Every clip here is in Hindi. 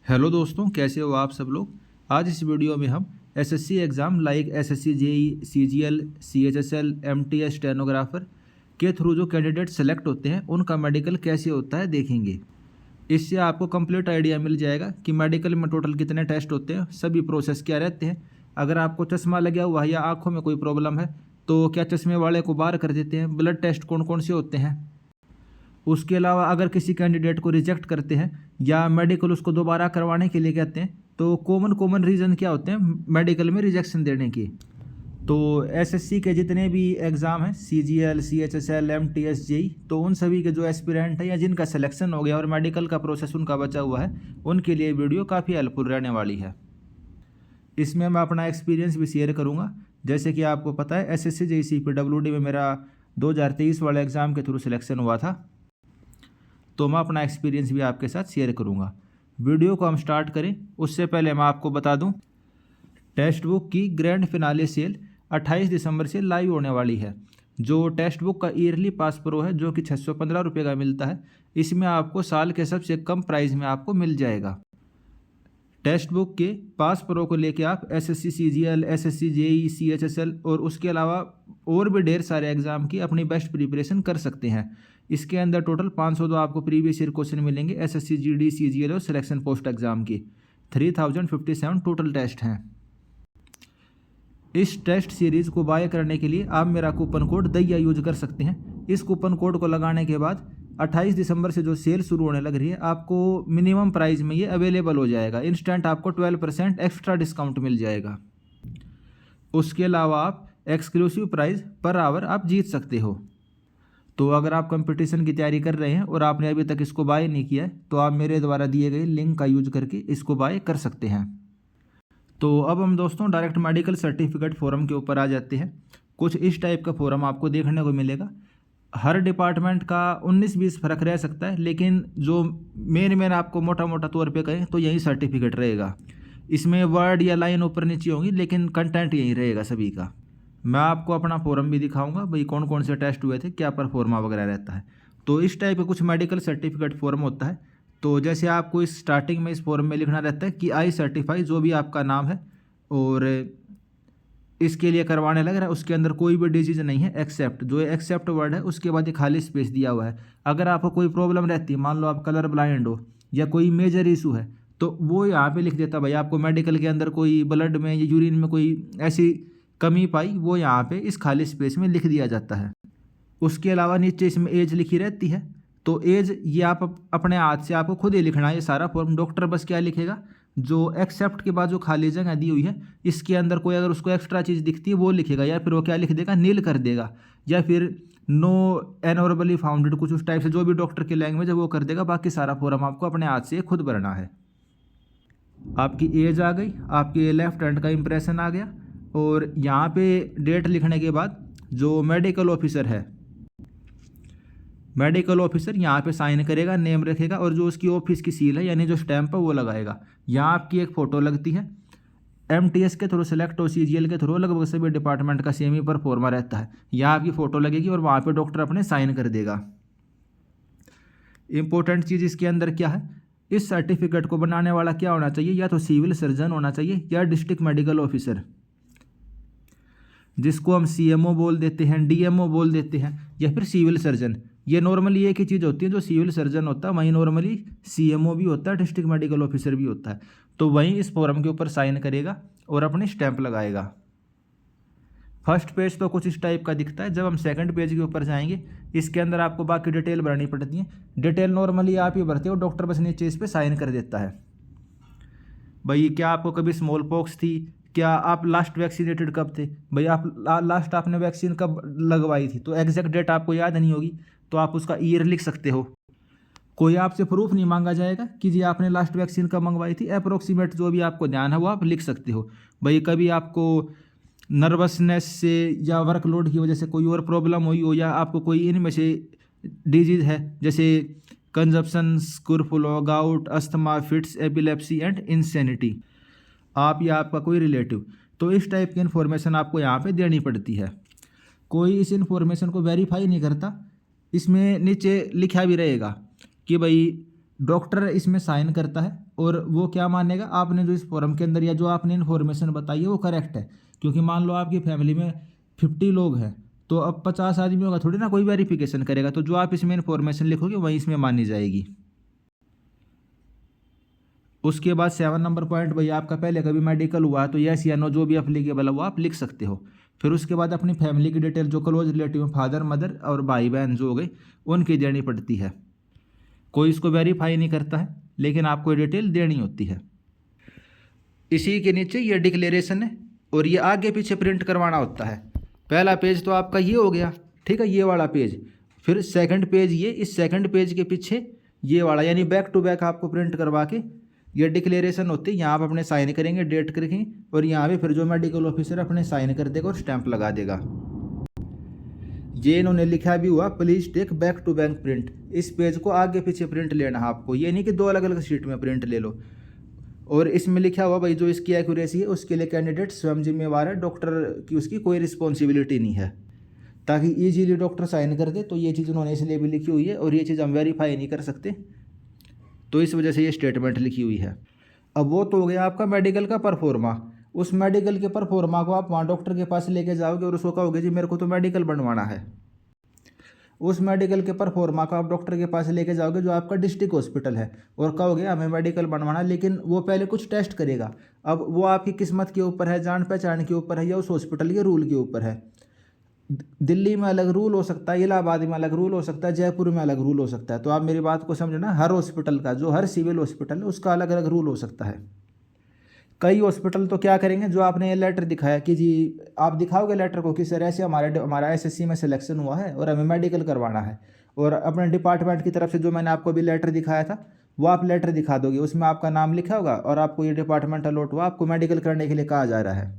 हेलो दोस्तों, कैसे हो आप सब लोग। आज इस वीडियो में हम SSC exam like SSC JE CGL CHSL MTS stenographer के थ्रू जो कैंडिडेट सेलेक्ट होते हैं उनका मेडिकल कैसे होता है देखेंगे। इससे आपको कंप्लीट आइडिया मिल जाएगा कि मेडिकल में टोटल कितने टेस्ट होते हैं, सभी प्रोसेस क्या रहते हैं। अगर आपको चश्मा लगा हुआ है या आँखों में कोई प्रॉब्लम है तो क्या चश्मे वाले को बाहर कर देते हैं, ब्लड टेस्ट कौन कौन से होते हैं। उसके अलावा अगर किसी कैंडिडेट को रिजेक्ट करते हैं या मेडिकल उसको दोबारा करवाने के लिए कहते हैं तो कॉमन रीज़न क्या होते हैं मेडिकल में रिजेक्शन देने की। तो एसएससी के जितने भी एग्ज़ाम हैं सीजीएल सीएचएसएल एमटीएस जेई, तो उन सभी के जो एस्पिरेंट है या जिनका सिलेक्शन हो गया और मेडिकल का प्रोसेस उनका बचा हुआ है, उनके लिए वीडियो काफ़ी हेल्पफुल रहने वाली है। इसमें मैं अपना एक्सपीरियंस भी शेयर करूँगा। जैसे कि आपको पता है एसएससी जेई सीपीडब्ल्यूडी में मेरा 2023 वाले एग्ज़ाम के थ्रू सिलेक्शन हुआ था, तो मैं अपना एक्सपीरियंस भी आपके साथ शेयर करूंगा। वीडियो को हम स्टार्ट करें उससे पहले मैं आपको बता दूं, टेक्स्ट बुक की ग्रैंड फिनाले सेल 28 दिसंबर से लाइव होने वाली है। जो टेक्स्ट बुक का ईयरली पास प्रो है जो कि 615 रुपये का मिलता है, इसमें आपको साल के सबसे कम प्राइस में आपको मिल जाएगा। टेक्स्ट बुक के पास प्रो को लेके आप SSC CGL SSC JE CHSL और उसके अलावा और भी ढेर सारे एग्जाम की अपनी बेस्ट प्रिपरेशन कर सकते हैं। इसके अंदर टोटल 500 तो आपको प्रीवियस ईयर क्वेश्चन मिलेंगे एसएससी जीडी सीजीएल और सिलेक्शन पोस्ट एग्जाम की। 3057 टोटल टेस्ट हैं। इस टेस्ट सीरीज को बाय करने के लिए आप मेरा कूपन कोड दैया यूज कर सकते हैं। इस कूपन कोड को लगाने के बाद 28 दिसंबर से जो सेल शुरू होने लग रही है, आपको मिनिमम प्राइस में ये अवेलेबल हो जाएगा। इंस्टेंट आपको 12% एक्स्ट्रा डिस्काउंट मिल जाएगा। उसके अलावा आप एक्सक्लूसिव प्राइस पर आवर आप जीत सकते हो। तो अगर आप कंपटीशन की तैयारी कर रहे हैं और आपने अभी तक इसको बाय नहीं किया है तो आप मेरे द्वारा दिए गए लिंक का यूज करके इसको बाय कर सकते हैं। तो अब हम दोस्तों डायरेक्ट मेडिकल सर्टिफिकेट फॉर्म के ऊपर आ जाते हैं। कुछ इस टाइप का फॉर्म आपको देखने को मिलेगा। हर डिपार्टमेंट का 19-20 फर्क रह सकता है, लेकिन जो मेन आपको मोटा मोटा तौर पे कहें तो यही सर्टिफिकेट रहेगा। इसमें वर्ड या लाइन ऊपर नीचे होंगी लेकिन कंटेंट यही रहेगा सभी का। मैं आपको अपना फॉर्म भी दिखाऊंगा भाई कौन कौन से टेस्ट हुए थे, क्या परफॉर्मा वगैरह रहता है। तो इस टाइप का कुछ मेडिकल सर्टिफिकेट फॉर्म होता है। तो जैसे आपको इस स्टार्टिंग में इस फॉर्म में लिखना रहता है कि आई सर्टिफाई, जो भी आपका नाम है और इसके लिए करवाने लग रहा है उसके अंदर कोई भी डिजीज नहीं है एक्सेप्ट, जो एक्सेप्ट वर्ड है उसके बाद एक खाली स्पेस दिया हुआ है। अगर आपको कोई प्रॉब्लम रहती है, मान लो आप कलर ब्लाइंड हो या कोई मेजर इशू है, तो वो यहाँ पे लिख देता भाई आपको मेडिकल के अंदर कोई ब्लड में या यूरिन में कोई ऐसी कमी पाई, वो यहाँ पे इस खाली स्पेस में लिख दिया जाता है। उसके अलावा नीचे इसमें एज लिखी रहती है। तो एज ये आप अपने हाथ से आपको खुद ही लिखना है ये सारा फॉर्म। डॉक्टर बस क्या लिखेगा, जो एक्सेप्ट के बाद जो खाली जगह दी हुई है इसके अंदर कोई अगर उसको एक्स्ट्रा चीज़ दिखती है वो लिखेगा, या फिर वो क्या लिख देगा, नील कर देगा, या फिर नो एनॉर्बली फाउंडेड, कुछ उस टाइप से जो भी डॉक्टर की लैंग्वेज है वो कर देगा। बाकी सारा फॉर्म आपको अपने हाथ से खुद भरना है। आपकी एज आ गई, आपके लेफ्ट हैंड का इंप्रेशन आ गया, और यहाँ पे डेट लिखने के बाद जो मेडिकल ऑफिसर है, मेडिकल ऑफिसर यहाँ पे साइन करेगा, नेम रखेगा, और जो उसकी ऑफिस की सील है यानी जो स्टैंप है वो लगाएगा। यहाँ आपकी एक फ़ोटो लगती है। एमटीएस के थ्रू सेलेक्ट और सीजीएल के थ्रू लगभग सभी डिपार्टमेंट का सेम ही परफॉर्मा रहता है। यहाँ आपकी फ़ोटो लगेगी और वहाँ पे डॉक्टर अपने साइन कर देगा। इंपॉर्टेंट चीज़ इसके अंदर क्या है, इस सर्टिफिकेट को बनाने वाला क्या होना चाहिए, या तो सिविल सर्जन होना चाहिए या डिस्ट्रिक्ट मेडिकल ऑफिसर, जिसको हम सीएमओ बोल देते हैं, डीएमओ बोल देते हैं, या फिर सिविल सर्जन। ये नॉर्मली एक ही चीज़ होती है, जो सिविल सर्जन होता है वहीं नॉर्मली सीएमओ भी होता है, डिस्ट्रिक्ट मेडिकल ऑफिसर भी होता है। तो वहीं इस फॉर्म के ऊपर साइन करेगा और अपनी स्टैंप लगाएगा। फर्स्ट पेज तो कुछ इस टाइप का दिखता है। जब हम सेकंड पेज के ऊपर जाएंगे, इसके अंदर आपको बाकी डिटेल भरनी पड़ती है। डिटेल नॉर्मली आप ही भरते हो, डॉक्टर बस नीचे इस पर साइन कर देता है। भाई क्या आपको कभी स्मॉल पॉक्स थी, क्या आप लास्ट वैक्सीनेटेड कब थे, भाई आप लास्ट आपने वैक्सीन कब लगवाई थी, तो एग्जैक्ट डेट आपको याद नहीं होगी तो आप उसका ईयर लिख सकते हो। कोई आपसे प्रूफ नहीं मांगा जाएगा कि जी आपने लास्ट वैक्सीन कब मंगवाई थी, अप्रोक्सीमेट जो भी आपको ध्यान है वो आप लिख सकते हो। भाई कभी आपको नर्वसनेस से या वर्कलोड की वजह से कोई और प्रॉब्लम हुई हो, या आपको कोई इनमें से डिजीज़ है जैसे consumption, scrofula, gout, asthma, fits, epilepsy and insanity, आप या आपका कोई रिलेटिव, तो इस टाइप की इन्फॉर्मेशन आपको यहाँ पे देनी पड़ती है। कोई इस इन्फॉर्मेशन को वेरीफाई नहीं करता। इसमें नीचे लिखा भी रहेगा कि भाई डॉक्टर इसमें साइन करता है और वो क्या मानेगा, आपने जो इस फॉर्म के अंदर या जो आपने इन्फॉर्मेशन बताई है वो करेक्ट है। क्योंकि मान लो आपकी फैमिली में 50 लोग हैं, तो अब 50 आदमियों का थोड़ी ना कोई वेरिफिकेशन करेगा, तो जो आप इसमें इन्फॉर्मेशन लिखोगे वही इसमें मानी जाएगी। उसके बाद 7 नंबर पॉइंट, भाई आपका पहले कभी मेडिकल हुआ है तो यस या नो जो भी अप्लीकेबल है वो आप लिख सकते हो। फिर उसके बाद अपनी फैमिली की डिटेल जो क्लोज रिलेटिव हैं, फादर मदर और भाई बहन जो हो गए, उनकी देनी पड़ती है। कोई इसको वेरीफाई नहीं करता है, लेकिन आपको ये डिटेल देनी होती है। इसी के नीचे ये डिक्लेरेशन है और ये आगे पीछे प्रिंट करवाना होता है। पहला पेज तो आपका ये हो गया, ठीक है, ये वाला पेज। फिर सेकंड पेज ये, इस सेकंड पेज के पीछे ये वाला, यानी बैक टू बैक आपको प्रिंट करवा के ये डिक्लेरेशन होती है। यहाँ पर अपने साइन करेंगे, डेट करेंगे, और यहाँ पे फिर जो मेडिकल ऑफिसर अपने साइन कर देगा और स्टैंप लगा देगा। ये इन्होंने लिखा भी हुआ, please take back to back print. इस पेज को आगे पीछे प्रिंट लेना है आपको, ये नहीं कि 2 अलग अलग शीट में प्रिंट ले लो। और इसमें लिखा हुआ भाई जो इसकी एक्यूरेसी है उसके लिए कैंडिडेट स्वयं जिम्मेवार है, डॉक्टर की उसकी कोई रिस्पॉन्सिबिलिटी नहीं है, ताकि ईजीली डॉक्टर साइन कर दे। तो ये चीज़ उन्होंने इसलिए भी लिखी हुई है, और ये चीज़ हम वेरीफाई नहीं कर सकते, तो इस वजह से ये स्टेटमेंट लिखी हुई है। अब वो तो हो गया आपका मेडिकल का परफॉर्मा। उस मेडिकल के परफॉर्मा को आप वहाँ डॉक्टर के पास लेके जाओगे और उसको कहोगे जी मेरे को तो मेडिकल बनवाना है। उस मेडिकल के परफॉर्मा को आप डॉक्टर के पास लेके जाओगे जो आपका डिस्ट्रिक्ट हॉस्पिटल है, और कहोगे हमें मेडिकल बनवाना, लेकिन वो पहले कुछ टेस्ट करेगा। अब वो आपकी किस्मत के ऊपर है, जान पहचान के ऊपर है, या उस हॉस्पिटल के रूल के ऊपर है। दिल्ली में अलग रूल हो सकता है, इलाहाबाद में अलग रूल हो सकता है, जयपुर में अलग रूल हो सकता है। तो आप मेरी बात को समझना, हर हॉस्पिटल का, जो हर सिविल हॉस्पिटल है उसका अलग अलग रूल हो सकता है। कई हॉस्पिटल तो क्या करेंगे, जो आपने ये लेटर दिखाया कि जी आप दिखाओगे लेटर को कि सर ऐसे हमारा एसएससी में सिलेक्शन हुआ है और हमें मेडिकल करवाना है, और अपने डिपार्टमेंट की तरफ से जो मैंने आपको अभी लेटर दिखाया था वो आप लेटर दिखा दोगे, उसमें आपका नाम लिखा होगा और आपको ये डिपार्टमेंट अलॉट हुआ, आपको मेडिकल करने के लिए कहा जा रहा है।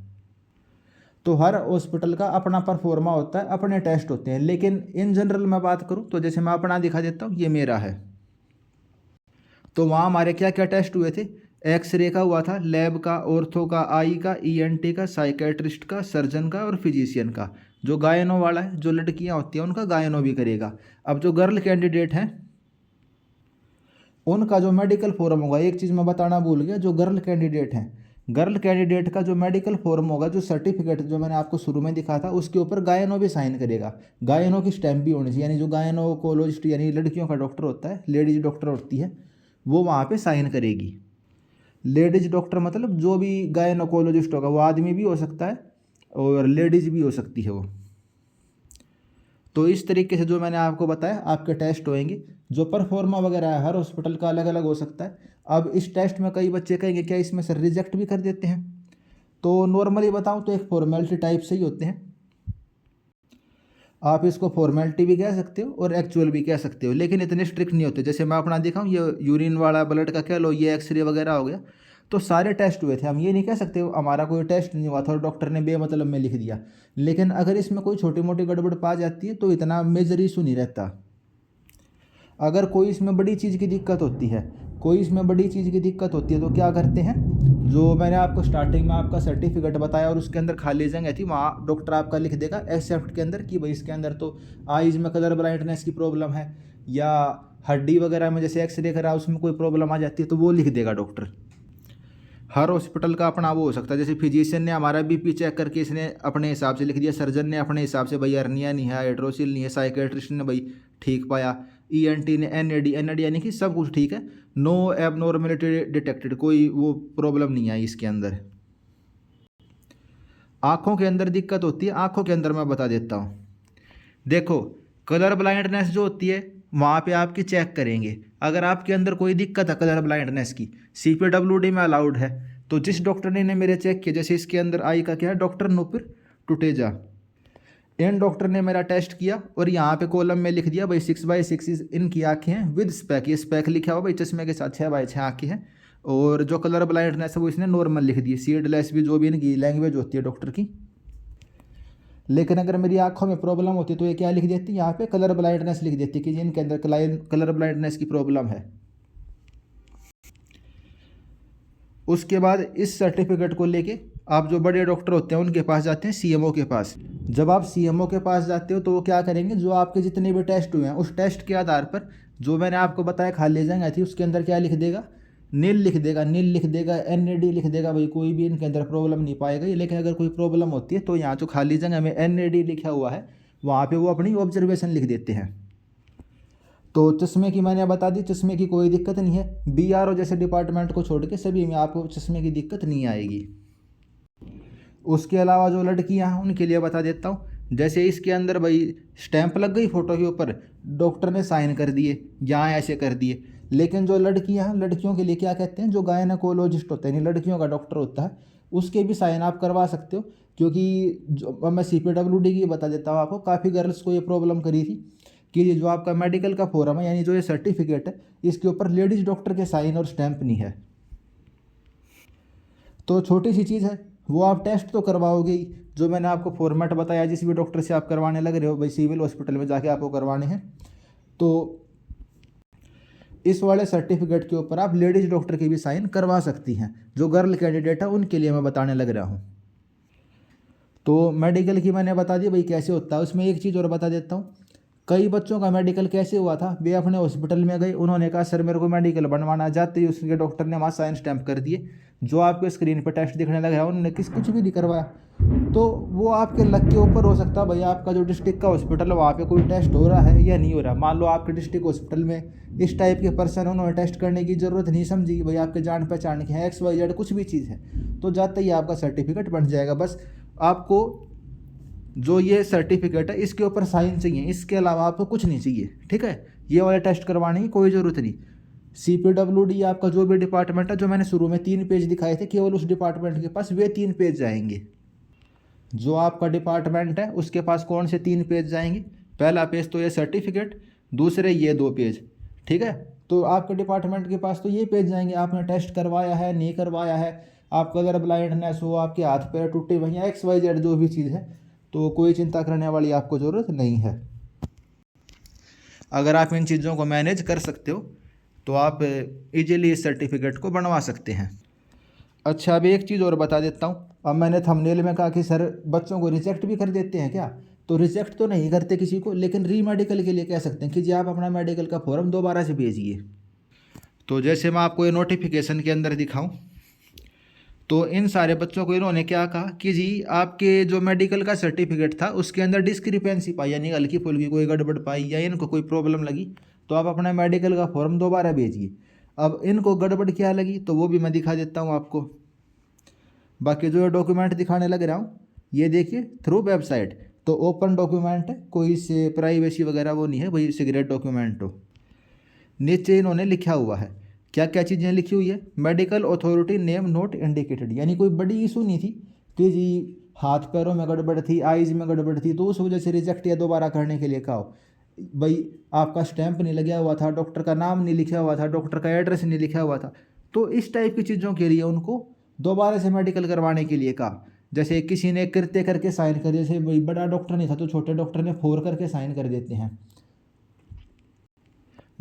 तो हर हॉस्पिटल का अपना परफॉर्मा होता है, अपने टेस्ट होते हैं। लेकिन इन जनरल मैं बात करूँ तो जैसे मैं अपना दिखा देता हूँ, ये मेरा है। तो वहाँ हमारे क्या क्या टेस्ट हुए थे, एक्सरे का हुआ था, लैब का, ऑर्थो का, आई का, ईएनटी का, साइकेट्रिस्ट का, सर्जन का और फिजिशियन का। जो गायनो वाला है, जो लड़कियां होती हैं उनका गायनो भी करेगा। अब जो गर्ल कैंडिडेट हैं उनका जो मेडिकल फॉर्म होगा, एक चीज़ मैं बताना भूल गया, जो गर्ल कैंडिडेट हैं, गर्ल कैंडिडेट का जो मेडिकल फॉर्म होगा, जो सर्टिफिकेट जो मैंने आपको शुरू में दिखा था, उसके ऊपर गायनो भी साइन करेगा। गायनो की स्टैंप भी होनी चाहिए, यानी जो गायनोकोलॉजिस्ट यानी लड़कियों का डॉक्टर होता है, लेडीज डॉक्टर होती है, वो वहाँ पे साइन करेगी। लेडीज डॉक्टर मतलब जो भी गायनोकोलॉजिस्ट होगा, वो आदमी भी हो सकता है और लेडीज भी हो सकती है वो। तो इस तरीके से जो मैंने आपको बताया आपके टेस्ट होंगे। जो परफॉर्मा वगैरह है हर हॉस्पिटल का अलग अलग हो सकता है। अब इस टेस्ट में कई बच्चे कहेंगे क्या इसमें सर रिजेक्ट भी कर देते हैं, तो नॉर्मली बताऊं तो एक फॉर्मेलिटी टाइप से ही होते हैं। आप इसको फॉर्मेलिटी भी कह सकते हो और एक्चुअल भी कह सकते हो, लेकिन इतने स्ट्रिक्ट नहीं होते। जैसे मैं अपना दिखाऊं, ये यूरिन वाला, ब्लड का कह लो, ये एक्सरे वगैरह हो गया, तो सारे टेस्ट हुए थे। हम ये नहीं कह सकते हमारा कोई टेस्ट नहीं हुआ था और डॉक्टर ने बेमतलब में लिख दिया। लेकिन अगर इसमें कोई छोटी मोटी गड़बड़ पा जाती है तो इतना मेजर इशू नहीं रहता। अगर कोई इसमें बड़ी चीज़ की दिक्कत होती है, तो क्या करते हैं, जो मैंने आपको स्टार्टिंग में आपका सर्टिफिकेट बताया और उसके अंदर खाली जगह थी, वहाँ डॉक्टर आपका लिख देगा एक्सेप्ट के अंदर कि भाई इसके अंदर तो आइज़ में कलर ब्लाइंडनेस की प्रॉब्लम है, या हड्डी वगैरह में जैसे एक्सरे करा उसमें कोई प्रॉब्लम आ जाती है, तो वो लिख देगा डॉक्टर। हर हॉस्पिटल का अपना वो हो सकता है। जैसे फिजिशियन ने हमारा बीपी चेक करके इसने अपने हिसाब से लिख दिया, सर्जन ने अपने हिसाब से भाई अर्निया नहीं है, हाइड्रोसिल नहीं है, साइकेट्रिस्ट ने भाई ठीक पाया, ईएनटी ने एनएडी यानी कि सब कुछ ठीक है, नो एबनॉर्मेलिटी डिटेक्टेड, कोई वो प्रॉब्लम नहीं आई इसके अंदर। आँखों के अंदर दिक्कत होती है, आँखों के अंदर मैं बता देता हूँ। देखो कलर ब्लाइंडनेस जो होती है वहाँ पे आपकी चेक करेंगे। अगर आपके अंदर कोई दिक्कत है कलर ब्लाइंडनेस की, CPWD में अलाउड है। तो जिस डॉक्टर ने मेरे चेक किया, जैसे इसके अंदर आई का क्या है, doctor Nupur Tuteja, in doctor ने मेरा टेस्ट किया और यहाँ पे कॉलम में लिख दिया भाई 6/6 इनकी आँखें हैं विद स्पेक, ये स्पेक लिखा हुआ भाई चश्मे के साथ 6/6 आँखें हैं। और जो कलर ब्लाइंडनेस है वो इसने नॉर्मल लिख दी, सीडलेस भी जो भी इनकी लैंग्वेज होती है डॉक्टर की। लेकिन अगर मेरी आंखों में प्रॉब्लम होती तो ये क्या लिख देती, यहाँ पे कलर ब्लाइंडनेस लिख देती कि जिनके अंदर कलर ब्लाइंडनेस की प्रॉब्लम है। उसके बाद इस सर्टिफिकेट को लेके आप जो बड़े डॉक्टर होते हैं उनके पास जाते हैं, CMO के पास। जब आप CMO के पास जाते हो तो वो क्या करेंगे, जो आपके जितने भी टेस्ट हुए हैं उस टेस्ट के आधार पर जो मैंने आपको बताया खाली जगह थी उसके अंदर क्या लिख देगा, नील लिख देगा, नील लिख देगा, NAD लिख देगा, भाई कोई भी इनके अंदर प्रॉब्लम नहीं पाएगा। लेकिन अगर कोई प्रॉब्लम होती है तो यहाँ जो खाली जगह में NAD लिखा हुआ है वहाँ पे वो अपनी ऑब्जर्वेशन लिख देते हैं। तो चश्मे की मैंने बता दी, चश्मे की कोई दिक्कत नहीं है, BRO जैसे डिपार्टमेंट को छोड़ के सभी में आपको चश्मे की दिक्कत नहीं आएगी। उसके अलावा जो लड़कियां हैं उनके लिए बता देता हूँ, जैसे इसके अंदर भाई स्टैंप लग गई फ़ोटो के ऊपर, डॉक्टर ने साइन कर दिए, यहाँ ऐसे कर दिए। लेकिन जो लड़कियां हैं, लड़कियों के लिए क्या कहते हैं, जो गायनेकोलॉजिस्ट होते हैं, यानी लड़कियों का डॉक्टर होता है, उसके भी साइन आप करवा सकते हो। क्योंकि जो अब मैं CPWD की बता देता हूँ आपको, काफ़ी गर्ल्स को ये प्रॉब्लम करी थी कि ये जो आपका मेडिकल का फॉर्म है, यानी जो ये सर्टिफिकेट है, इसके ऊपर लेडीज़ डॉक्टर के साइन और स्टैंप नहीं है। तो छोटी सी चीज़ है, वो आप टेस्ट तो करवाओगे ही, जो मैंने आपको फॉर्मेट बताया जिस भी डॉक्टर से आप करवाने लग रहे हो, भाई सिविल हॉस्पिटल में जाके आपको करवाने हैं। तो इस वाले सर्टिफिकेट के ऊपर आप लेडीज़ डॉक्टर की भी साइन करवा सकती हैं। जो गर्ल कैंडिडेट है उनके लिए मैं बताने लग रहा हूँ। तो मेडिकल की मैंने बता दी भाई कैसे होता है। उसमें एक चीज़ और बता देता हूँ, कई बच्चों का मेडिकल कैसे हुआ था, वे अपने हॉस्पिटल में गए, उन्होंने कहा सर मेरे को मेडिकल बनवाना, जाते ही उसके डॉक्टर ने वहाँ साइन स्टैंप कर दिए, जो आपके स्क्रीन पर टेस्ट दिखने लग रहा है उन्होंने कुछ भी नहीं करवाया। तो वो आपके लक के ऊपर हो सकता है भाई, आपका जो डिस्ट्रिक्ट का हॉस्पिटल है वहाँ पे कोई टेस्ट हो रहा है या नहीं हो रहा। मान लो आपके डिस्ट्रिक्ट हॉस्पिटल में इस टाइप के पर्सन, उन्होंने टेस्ट करने की ज़रूरत नहीं समझी, भाई आपके जान पहचान के हैं XYZ कुछ भी चीज़ है, तो जाते ही आपका सर्टिफिकेट बन जाएगा। बस आपको जो ये सर्टिफिकेट है इसके ऊपर साइन चाहिए, इसके अलावा आपको कुछ नहीं चाहिए, ठीक है। ये वाले टेस्ट करवाने की कोई ज़रूरत नहीं। CPWD आपका जो भी डिपार्टमेंट है, जो मैंने शुरू में 3 पेज दिखाए थे, केवल उस डिपार्टमेंट के पास वे 3 पेज जाएंगे। जो आपका डिपार्टमेंट है उसके पास कौन से 3 पेज जाएंगे, पहला पेज तो ये सर्टिफिकेट, दूसरे ये 2 पेज, ठीक है। तो आपके डिपार्टमेंट के पास तो ये पेज जाएंगे, आपने टेस्ट करवाया है नहीं करवाया है, आपका अगर ब्लाइंडनेस हो, आपके हाथ पैर टूटे हुए हैं, XYZ जो भी चीज़ है, तो कोई चिंता करने वाली आपको ज़रूरत नहीं है। अगर आप इन चीज़ों को मैनेज कर सकते हो तो आप इजीली इस सर्टिफिकेट को बनवा सकते हैं। अच्छा, अब एक चीज़ और बता देता हूँ। अब मैंने थंबनेल में कहा कि सर बच्चों को रिजेक्ट भी कर देते हैं क्या, तो रिजेक्ट तो नहीं करते किसी को, लेकिन री मेडिकल के लिए कह सकते हैं कि जी आप अपना मेडिकल का फॉर्म दोबारा से भेजिए। तो जैसे मैं आपको ये नोटिफिकेशन के अंदर दिखाऊं, तो इन सारे बच्चों को इन्होंने क्या कहा कि जी आपके जो मेडिकल का सर्टिफिकेट था उसके अंदर डिस्क्रिपेंसी पाई, यानी हल्की फुल्की कोई गड़बड़ पाई या इनको कोई प्रॉब्लम लगी, तो आप अपना मेडिकल का फॉर्म दोबारा भेजिए। अब इनको गड़बड़ क्या लगी तो वो भी मैं दिखा देता हूँ आपको। बाकी जो डॉक्यूमेंट दिखाने लग रहा हूँ ये देखिए, थ्रू वेबसाइट, तो ओपन डॉक्यूमेंट है, कोई से प्राइवेसी वगैरह वो नहीं है, वही सिगरेट डॉक्यूमेंट हो। नीचे इन्होंने लिखा हुआ है, क्या क्या चीज़ें लिखी हुई है, medical authority name note indicated, यानी कोई बड़ी इशू नहीं थी कि जी हाथ पैरों में गड़बड़ थी, आइज़ में गड़बड़ थी, तो उस वजह से रिजेक्ट या दोबारा करने के लिए कहा हो। भाई आपका स्टैंप नहीं लगा हुआ था, डॉक्टर का नाम नहीं लिखा हुआ था, डॉक्टर का एड्रेस नहीं लिखा हुआ था, तो इस टाइप की चीज़ों के लिए उनको दोबारा से मेडिकल करवाने के लिए कहा। जैसे किसी ने कृत्य करके साइन कर, जैसे भाई बड़ा डॉक्टर नहीं था तो छोटे डॉक्टर ने फोर करके साइन कर देते हैं।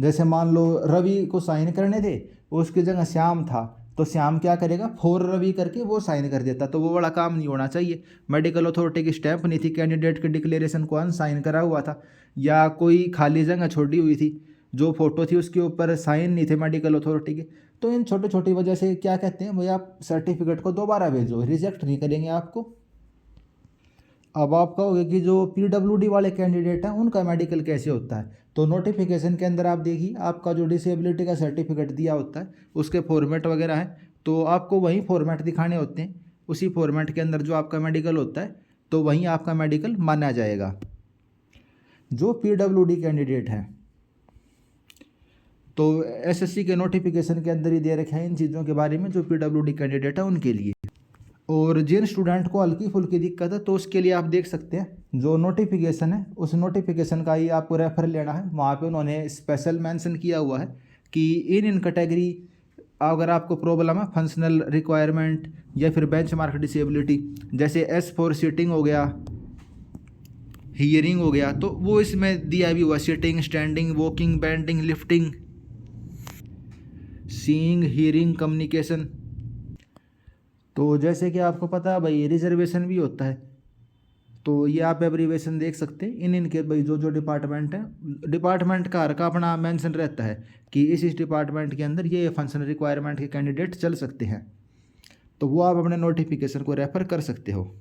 जैसे मान लो रवि को साइन करने थे, उसकी जगह श्याम था, तो श्याम क्या करेगा, फोर रवि करके वो साइन कर देता, तो वो बड़ा काम नहीं होना चाहिए। मेडिकल अथॉरिटी की स्टैंप नहीं थी, कैंडिडेट के डिक्लेरेशन को अनसाइन करा हुआ था, या कोई खाली जगह छोड़ी हुई थी, जो फोटो थी उसके ऊपर साइन नहीं थे मेडिकल अथॉरिटी के, तो इन छोटी छोटी वजह से क्या कहते हैं भाई आप सर्टिफिकेट को दोबारा भेजो, रिजेक्ट नहीं करेंगे आपको। अब आप कहोगे कि जो PWD वाले कैंडिडेट हैं उनका मेडिकल कैसे होता है, तो नोटिफिकेशन के अंदर आप देखिए, आपका जो डिसेबिलिटी का सर्टिफिकेट दिया होता है उसके फॉर्मेट वगैरह है, तो आपको वही फॉर्मेट दिखाने होते हैं, उसी फॉर्मेट के अंदर जो आपका मेडिकल होता है तो वहीं आपका मेडिकल माना जाएगा। जो PWD कैंडिडेट हैं तो SSC के नोटिफिकेशन के अंदर ही दे रखे हैं इन चीज़ों के बारे में, जो PWD कैंडिडेट है उनके लिए। और जिन स्टूडेंट को हल्की फुल्की दिक्कत है तो उसके लिए आप देख सकते हैं जो नोटिफिकेशन है, उस नोटिफिकेशन का ही आपको रेफर लेना है, वहाँ पे उन्होंने स्पेशल मेंशन किया हुआ है कि इन कैटेगरी अगर आपको प्रॉब्लम है, फंक्शनल रिक्वायरमेंट या फिर बेंचमार्क डिसेबिलिटी, जैसे S4 सीटिंग हो गया, हियरिंग हो गया, तो वो इसमें दिया भी हुआ, sitting, standing, walking, bending, lifting, seeing, hearing, communication. तो जैसे कि आपको पता है भाई रिजर्वेशन भी होता है, तो ये आप एब्रीवेशन देख सकते हैं। इनके भाई जो डिपार्टमेंट है, डिपार्टमेंट का हर का अपना मेंशन रहता है कि इस डिपार्टमेंट के अंदर ये फंक्शन रिक्वायरमेंट के कैंडिडेट चल सकते हैं, तो वो आप अपने नोटिफिकेशन को रेफ़र कर सकते हो।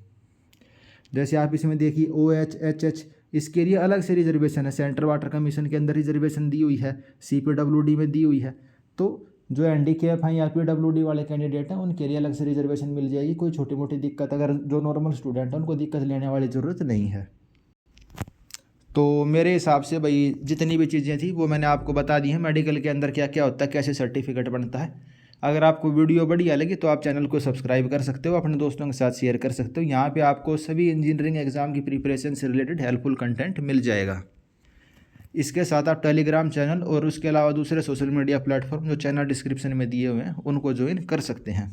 जैसे आप इसमें देखिए OH HH इसके लिए अलग से रिजर्वेशन है, सेंट्रल वाटर कमीशन के अंदर रिजर्वेशन दी हुई है, CPWD में दी हुई है। तो जो हैंडीकैप हैं या PWD वाले कैंडिडेट हैं उनके लिए अलग से रिजर्वेशन मिल जाएगी। कोई छोटी मोटी दिक्कत, अगर जो नॉर्मल स्टूडेंट हैं उनको दिक्कत लेने वाली ज़रूरत नहीं है। तो मेरे हिसाब से भाई जितनी भी चीज़ें थी वो मैंने आपको बता दी हैं, मेडिकल के अंदर क्या क्या होता है, कैसे सर्टिफिकेट बनता है। अगर आपको वीडियो बढ़िया लगी तो आप चैनल को सब्सक्राइब कर सकते हो, अपने दोस्तों के साथ शेयर कर सकते हो। यहाँ पे आपको सभी इंजीनियरिंग एग्ज़ाम की प्रिपरेशन से रिलेटेड हेल्पफुल कंटेंट मिल जाएगा। इसके साथ आप टेलीग्राम चैनल और उसके अलावा दूसरे सोशल मीडिया प्लेटफॉर्म जो चैनल डिस्क्रिप्शन में दिए हुए हैं उनको ज्वाइन कर सकते हैं।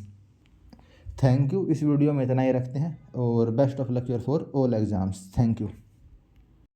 Thank you. इस वीडियो में इतना ही रखते हैं और best of luck for all exams. Thank you.